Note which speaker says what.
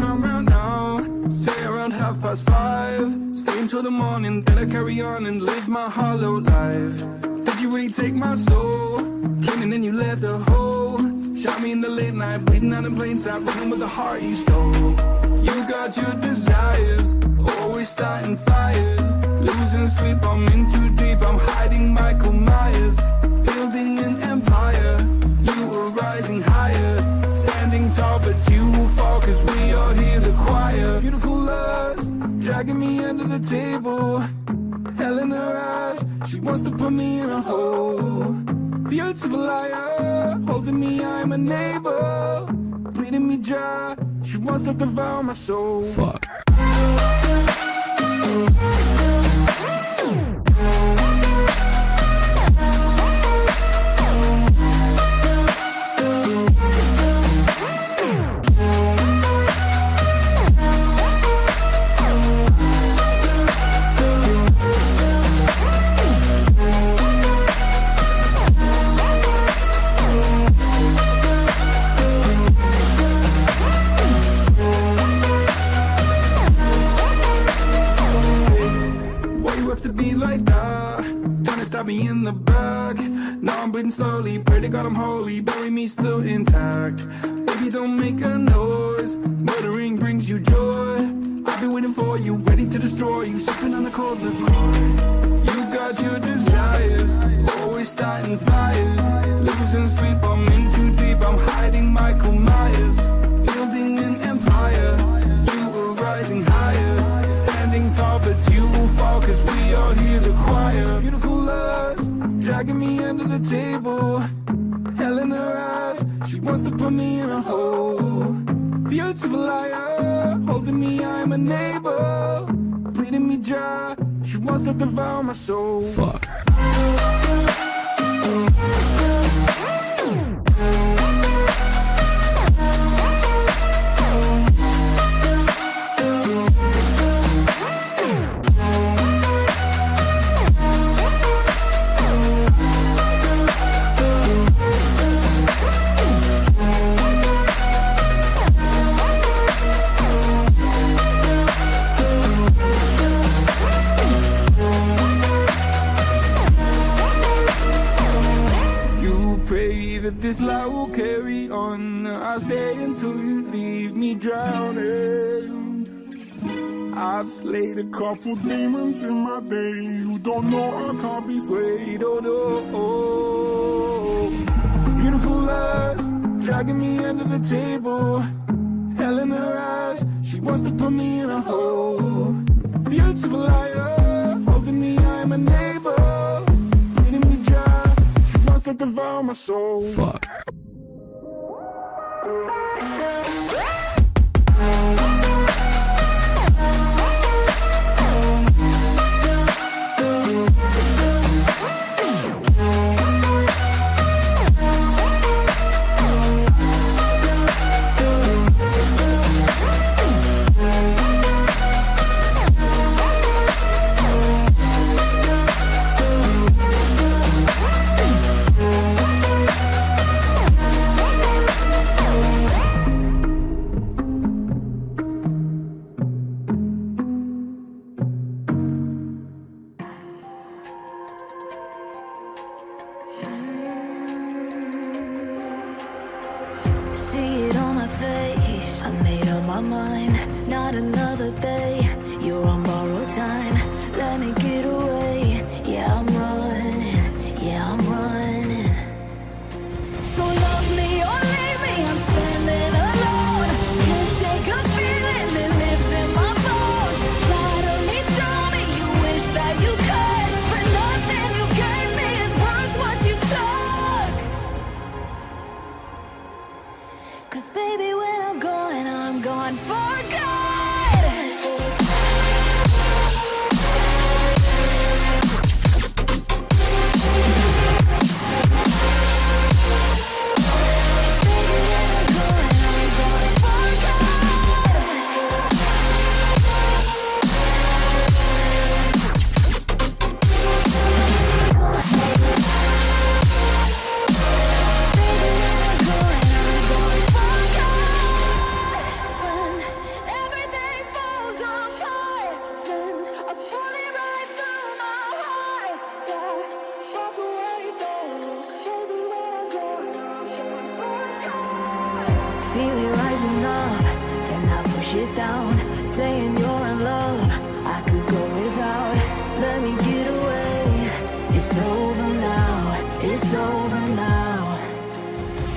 Speaker 1: come round now. Say around 5:30. Stay until the morning, then I carry on and live my hollow life. Did you really take my soul? Came and then you left a hole. Shot me in the late night, bleeding out in plain sight, running with the heart you stole. You got your desires, always starting fires. Losing sleep, I'm in too deep, I'm hiding Michael Myers. Building an empire, you were rising higher. Standing tall, but you will fall, cause we all hear the choir. Beautiful lust, dragging me under the table. Hell in her eyes, she wants to put me in a hole. Beautiful liar, holding me, I'm a neighbor. Bleeding me dry, she wants to devour my soul. Fuck. Me in the back, now I'm bleeding slowly. Pray to God I'm holy, bury me still intact. Baby, don't make a noise. Murdering brings you joy. I've been waiting for you, ready to destroy you. Sipping on the cold liqueur. You got your desires, always starting fires. Losing sleep, I'm in too deep, I'm hiding Michael Myers. Building an empire, you were rising higher. Standing tall, but you will fall, cause we all hear the choir. Beautiful lust, dragging me under the table. Hell in her eyes, she wants to put me in a hole. Beautiful liar, holding me, I'm a neighbor. Bleeding me dry, she wants to devour my soul. Fuck. This life will carry on. I'll stay until you leave me drowning. I've slayed a couple demons in my day who don't know I can't be swayed. Oh no. Beautiful lust, dragging me under the table. Hell in her eyes, she wants to put me in a hole. Beautiful liar, holding me, I'm a neighbor. To devour my soul. Fuck.
Speaker 2: See it on my face, I made up my mind. Not another day, you're on borrowed time. Let me get away, yeah I'm running, yeah I'm running. So love me or leave me, I'm standing alone. Can't shake a feeling that lives in my bones. Lie to me, tell me you wish that you could, but nothing you gave me is worth what you took. Cause baby, when I'm gone for good. feel it rising up, then I push it down, saying you're in love. I could go without, let me get away. It's over now, it's over.